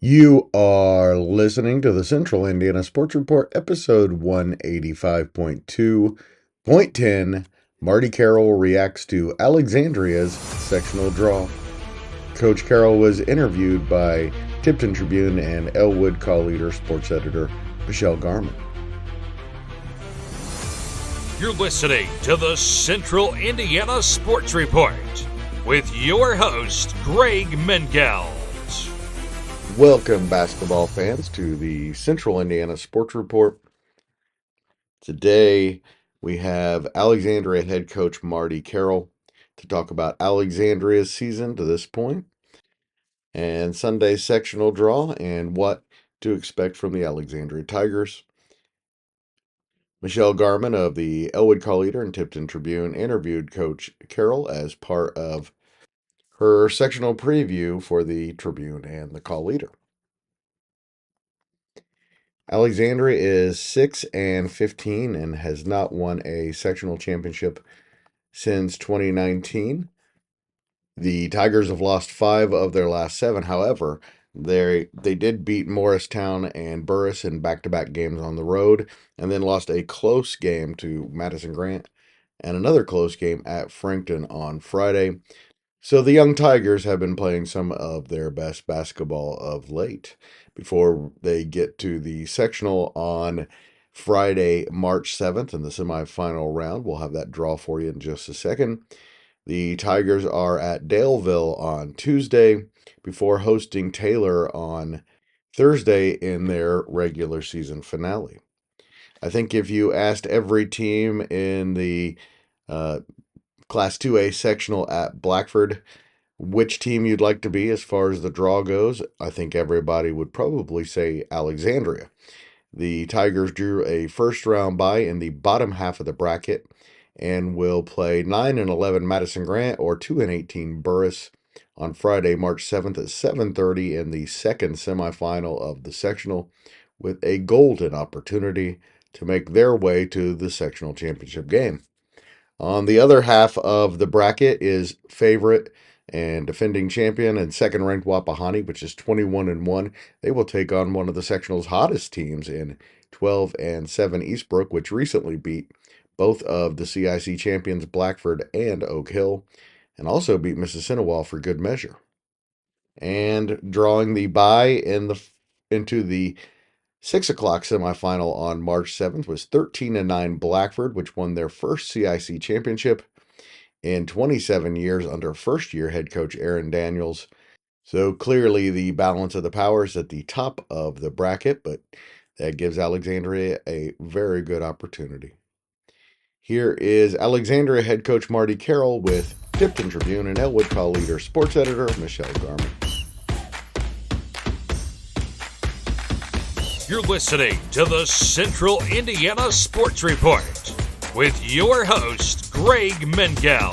You are listening to the Central Indiana Sports Report, episode 185.2.10. Marty Carroll reacts to Alexandria's sectional draw. Coach Carroll was interviewed by Tipton Tribune and Elwood Call Leader sports editor Michelle Garman. You're listening to the Central Indiana Sports Report with your host, Greg Mengelt. Welcome, basketball fans, to the Central Indiana Sports Report. Today, we have Alexandria head coach Marty Carroll to talk about Alexandria's season to this point and Sunday's sectional draw and what to expect from the Alexandria Tigers. Michelle Garman of the Elwood Call Leader and Tipton Tribune interviewed Coach Carroll as part of her sectional preview for the Tribune and the Call Leader. Alexandria is 6-15 and has not won a sectional championship since 2019. The Tigers have lost 5 of their last 7. However, they did beat Morristown and Burris in back-to-back games on the road, and then lost a close game to Madison Grant and another close game at Frankton on Friday. So the young Tigers have been playing some of their best basketball of late before they get to the sectional on Friday, March 7th in the semifinal round. We'll have that draw for you in just a second. The Tigers are at Daleville on Tuesday before hosting Taylor on Thursday in their regular season finale. I think if you asked every team in the Class 2A sectional at Blackford which team you'd like to be as far as the draw goes, I think everybody would probably say Alexandria. The Tigers drew a first round bye in the bottom half of the bracket and will play 9-11 Madison Grant or 2-18 Burris on Friday, March 7th at 7:30 in the second semifinal of the sectional, with a golden opportunity to make their way to the sectional championship game. On the other half of the bracket is favorite and defending champion and second-ranked Wapahani, which is 21-1. They will take on one of the sectional's hottest teams in 12-7 Eastbrook, which recently beat both of the CIC champions Blackford and Oak Hill, and also beat Mississinawa for good measure. And drawing the bye into the 6 o'clock semifinal on March 7th was 13-9 Blackford, which won their first CIC championship in 27 years under first-year head coach Aaron Daniels. So clearly the balance of the power is at the top of the bracket, but that gives Alexandria a very good opportunity. Here is Alexandria head coach Marty Carroll with Tipton Tribune and Elwood Call Leader sports editor Michelle Garman. You're listening to the Central Indiana Sports Report with your host, Greg Mengelt.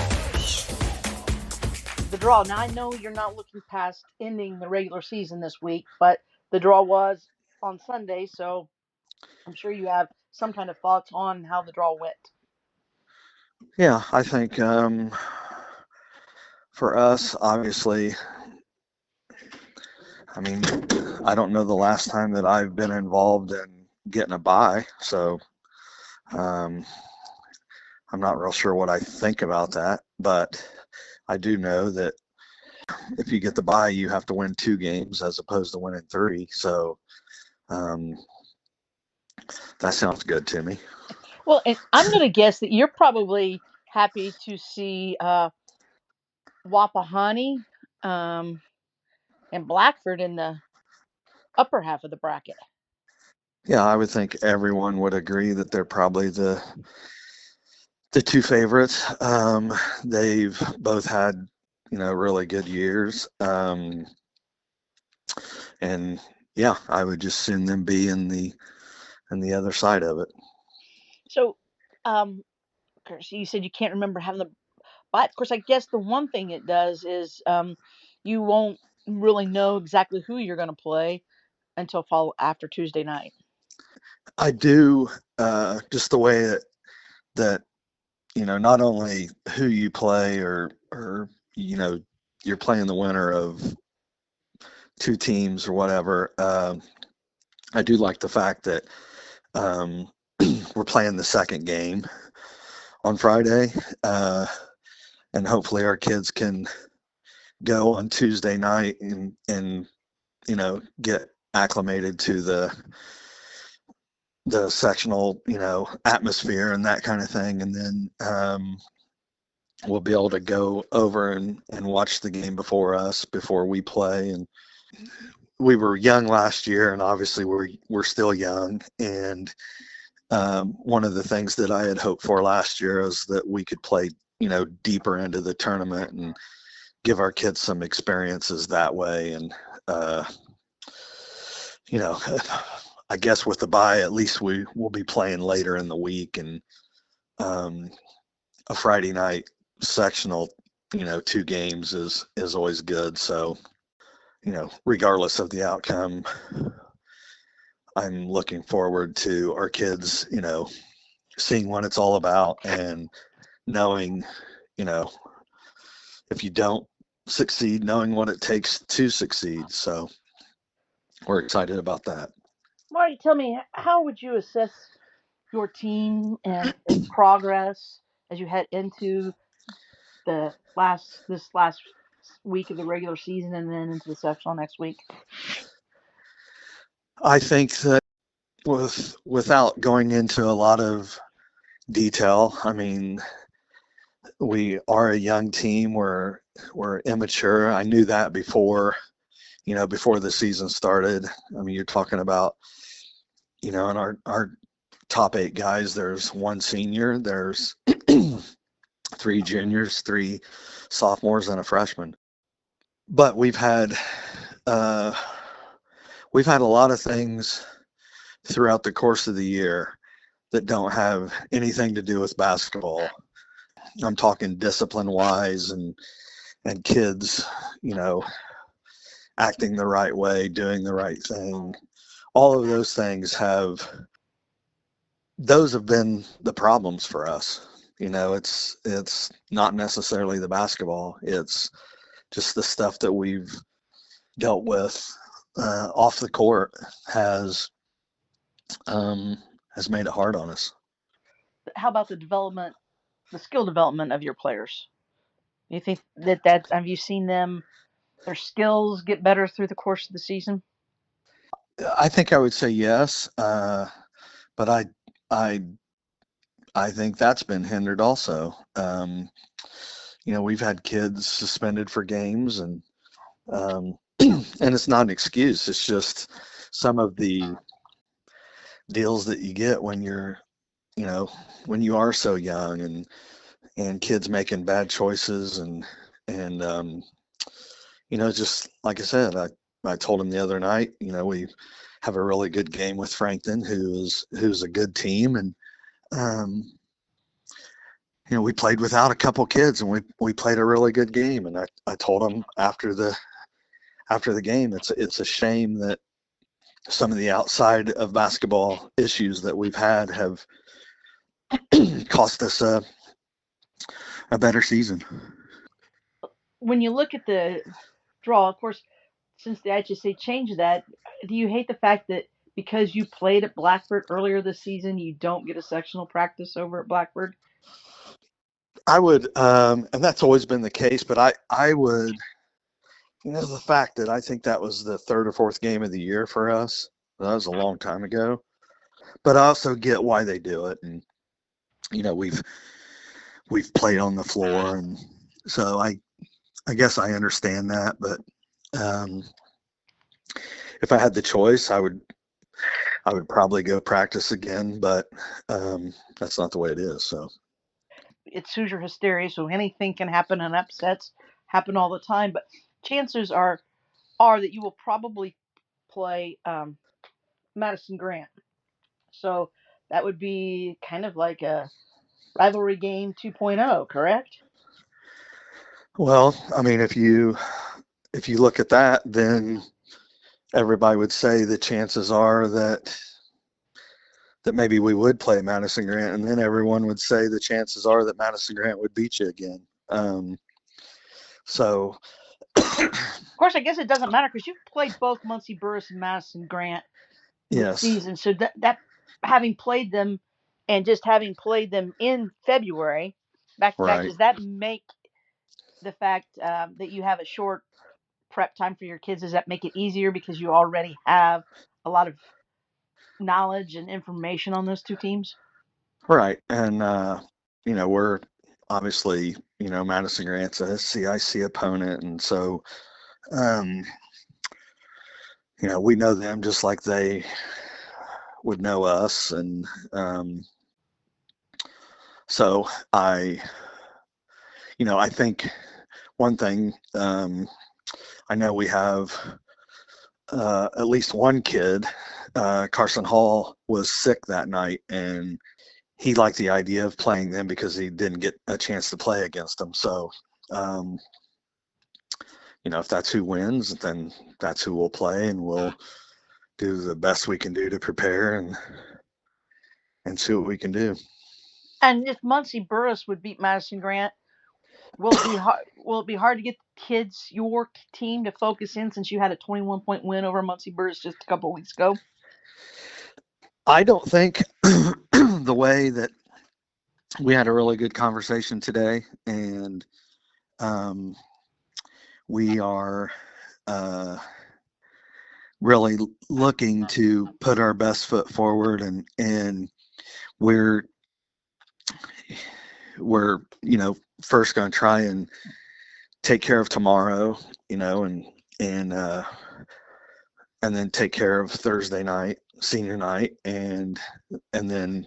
The draw. Now, I know you're not looking past ending the regular season this week, but the draw was on Sunday, so I'm sure you have some kind of thoughts on how the draw went. Yeah, I think for us, obviously, I mean, I don't know the last time that I've been involved in getting a bye, so I'm not real sure what I think about that, but I do know that if you get the bye, you have to win 2 games as opposed to winning 3, so that sounds good to me. Well, and I'm going to guess that you're probably happy to see Wapahani and Blackford in the upper half of the bracket. Yeah, I would think everyone would agree that they're probably the 2 favorites. They've both had, really good years. And yeah, I would just assume them be in the other side of it. So, of course, you said you can't remember having the, but of course, I guess the one thing it does is you won't really know exactly who you're going to play until after Tuesday night. I do, just the way that not only who you play or you're playing the winner of two teams or whatever. I do like the fact that we're playing the second game on Friday, and hopefully our kids can go on Tuesday night and get acclimated to the sectional atmosphere and that kind of thing, and then we'll be able to go over and watch the game before we play. And we were young last year, and obviously we're still young, and one of the things that I had hoped for last year is that we could play deeper into the tournament and give our kids some experiences that way. And I guess with the bye, at least we will be playing later in the week, and a Friday night sectional, 2 games is always good. So, regardless of the outcome, I'm looking forward to our kids, seeing what it's all about and knowing, if you don't succeed, knowing what it takes to succeed. So we're excited about that. Marty, tell me, how would you assess your team and its progress as you head into this last week of the regular season and then into the sectional next week? I think that without going into a lot of detail, I mean, we are a young team. We're immature. I knew that before the season started. I mean, you're talking about, in our top 8 guys, there's 1 senior, there's 3 juniors, 3 sophomores, and a freshman. But we've had a lot of things throughout the course of the year that don't have anything to do with basketball. I'm talking discipline-wise and kids, acting the right way, doing the right thing. All of those things have been the problems for us. It's not necessarily the basketball. It's just the stuff that we've dealt with off the court has made it hard on us. How about the skill development of your players? Do you think that have you seen their skills get better through the course of the season? I think I would say yes, but I think that's been hindered also. We've had kids suspended for games, and and it's not an excuse. It's just some of the deals that you get when when you are so young, and kids making bad choices, and just like I said, I told him the other night, we have a really good game with Frankton, who's a good team, and we played without a couple kids, and we played a really good game. And I told him after the game, it's a shame that some of the outside of basketball issues that we've had have cost us a better season. When you look at the draw, of course, since the IHSA changed that, do you hate the fact that because you played at Blackbird earlier this season, you don't get a sectional practice over at Blackbird? I would, and that's always been the case, but I would, the fact that I think that was the 3rd or 4th game of the year for us. That was a long time ago, but I also get why they do it. And, we've played on the floor, and so I guess I understand that, but if I had the choice, I would probably go practice again, but that's not the way it is. So it's Hoosier hysteria, so anything can happen, and upsets happen all the time. But chances are that you will probably play Madison Grant. So that would be kind of like a rivalry game 2.0, correct? Well, I mean, if you look at that, then everybody would say the chances are that maybe we would play Madison Grant, and then everyone would say the chances are that Madison Grant would beat you again. So course, I guess it doesn't matter because you've played both Muncie Burris and Madison Grant this Yes, season. So that having played them and just having played them in February back to back, right. does that make the fact that you have a short prep time for your kids, does that make it easier because you already have a lot of knowledge and information on those two teams? Right. And, we're obviously, Madison Grant's a CIC opponent. And so, um, we know them just like they would know us. And so I think one thing, I know we have at least one kid, Carson Hall, was sick that night, and he liked the idea of playing them because he didn't get a chance to play against them. So, um, if that's who wins, then that's who we'll play, and we'll do the best we can do to prepare and see what we can do. And if Muncie Burris would beat Madison Grant, will it be hard? Will it be hard to get kids, your team, to focus in since you had a 21-point win over Muncie Burris just a couple of weeks ago? I don't think the way that we had a really good conversation today, and we are really looking to put our best foot forward, and we're first going to try and take care of tomorrow, and then take care of Thursday night, senior night, and then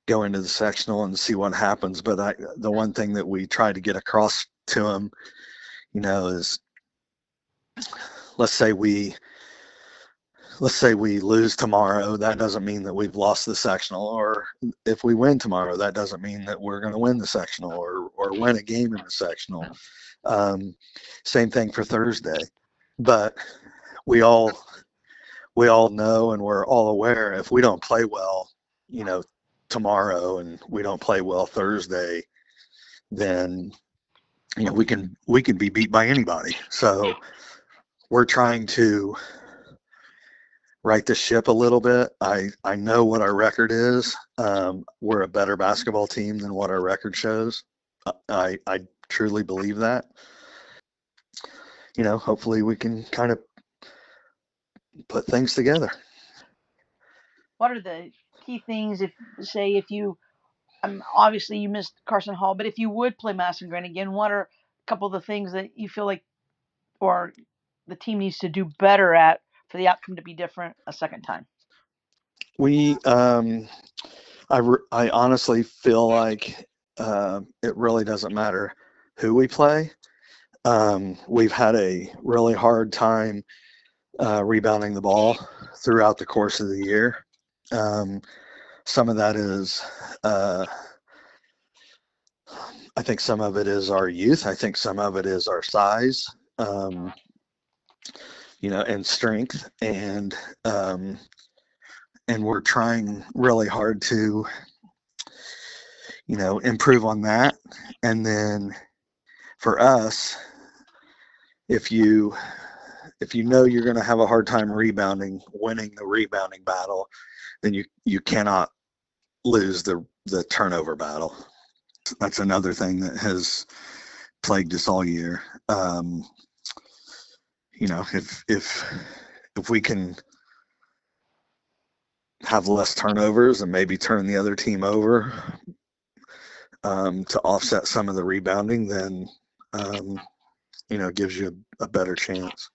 go into the sectional and see what happens. But the one thing that we try to get across to them, is let's say we lose tomorrow, that doesn't mean that we've lost the sectional. Or if we win tomorrow, that doesn't mean that we're going to win the sectional or win a game in the sectional. Same thing for Thursday. But we all know, and we're all aware, if we don't play well, tomorrow, and we don't play well Thursday, then we can be beat by anybody. So we're trying to right the ship a little bit. I know what our record is. We're a better basketball team than what our record shows. I truly believe that. Hopefully we can kind of put things together. What are the key things if you obviously you missed Carson Hall, but if you would play Madison Grant again, what are a couple of the things that you feel like or the team needs to do better at for the outcome to be different a second time? We I honestly feel like it really doesn't matter who we play. We've had a really hard time rebounding the ball throughout the course of the year. Some of that is, I think some of it is our youth. I think some of it is our size, and strength. And we're trying really hard to, improve on that. And then for us, if you know you're going to have a hard time winning the rebounding battle, then you cannot lose the turnover battle. That's another thing that has plagued us all year. If we can have less turnovers and maybe turn the other team over to offset some of the rebounding, then gives you a better chance.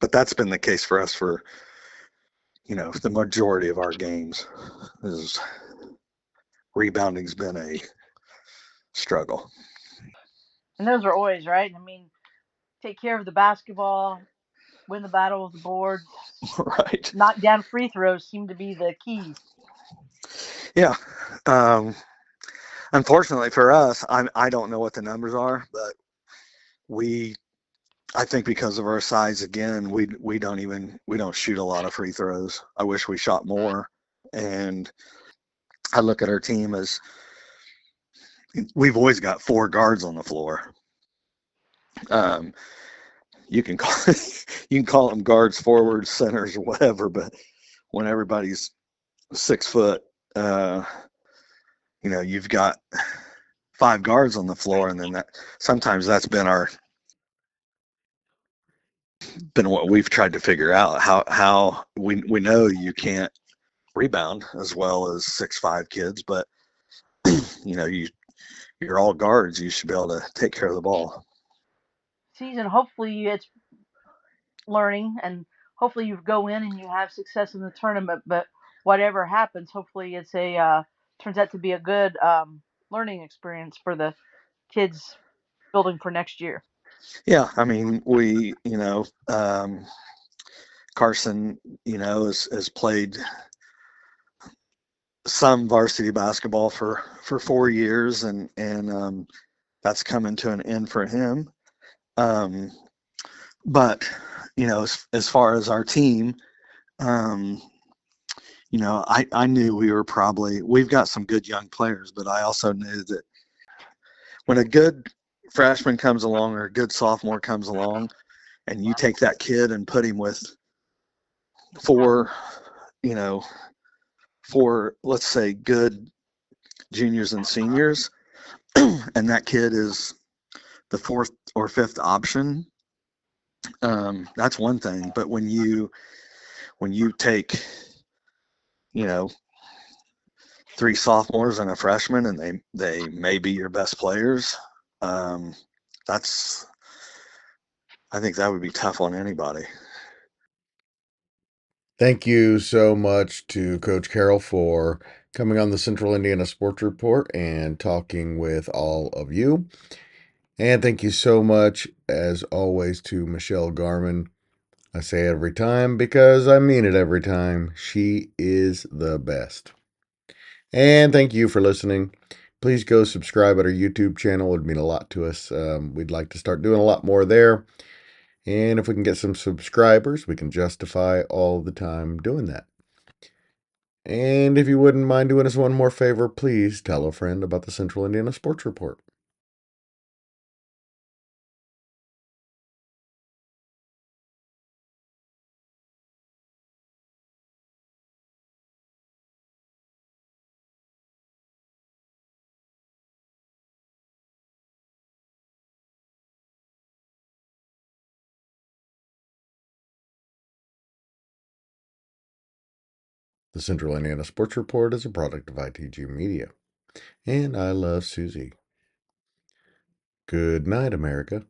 But that's been the case for us for the majority of our games. Is rebounding's been a struggle. And those are always right. I mean, take care of the basketball, win the battle with the board. Right. Knock down free throws seem to be the keys. Yeah. Unfortunately for us, I don't know what the numbers are, but I think because of our size, again, we don't shoot a lot of free throws. I wish we shot more. And I look at our team as we've always got 4 guards on the floor. you can call you can call them guards, forwards, centers, or whatever, but when everybody's 6 foot, uh, you've got 5 guards on the floor, and then that sometimes that's been what we've tried to figure out, how we know you can't rebound as well as 6'5" kids, but you're all guards. You should be able to take care of the ball. Season, hopefully it's learning, and hopefully you go in and you have success in the tournament. But whatever happens, hopefully it's a turns out to be a good learning experience for the kids building for next year. Yeah, I mean, Carson, has played some varsity basketball for 4 years, and that's coming to an end for him. But as far as our team, I knew we've got some good young players, but I also knew that when a good freshman comes along or a good sophomore comes along, and you take that kid and put him with four, let's say, good juniors and seniors, and that kid is the fourth or fifth option, that's one thing. But when you take, 3 sophomores and a freshman, and they may be your best players, that's I think that would be tough on anybody. Thank you so much to Coach Carroll for coming on the Central Indiana Sports Report and talking with all of you. And thank you so much, as always, to Michelle Garman. I say it every time because I mean it every time. She is the best. And thank you for listening. Please go subscribe at our YouTube channel. It would mean a lot to us. We'd like to start doing a lot more there. And if we can get some subscribers, we can justify all the time doing that. And if you wouldn't mind doing us one more favor, please tell a friend about the Central Indiana Sports Report. The Central Indiana Sports Report is a product of ITG Media. And I love Susie. Good night, America.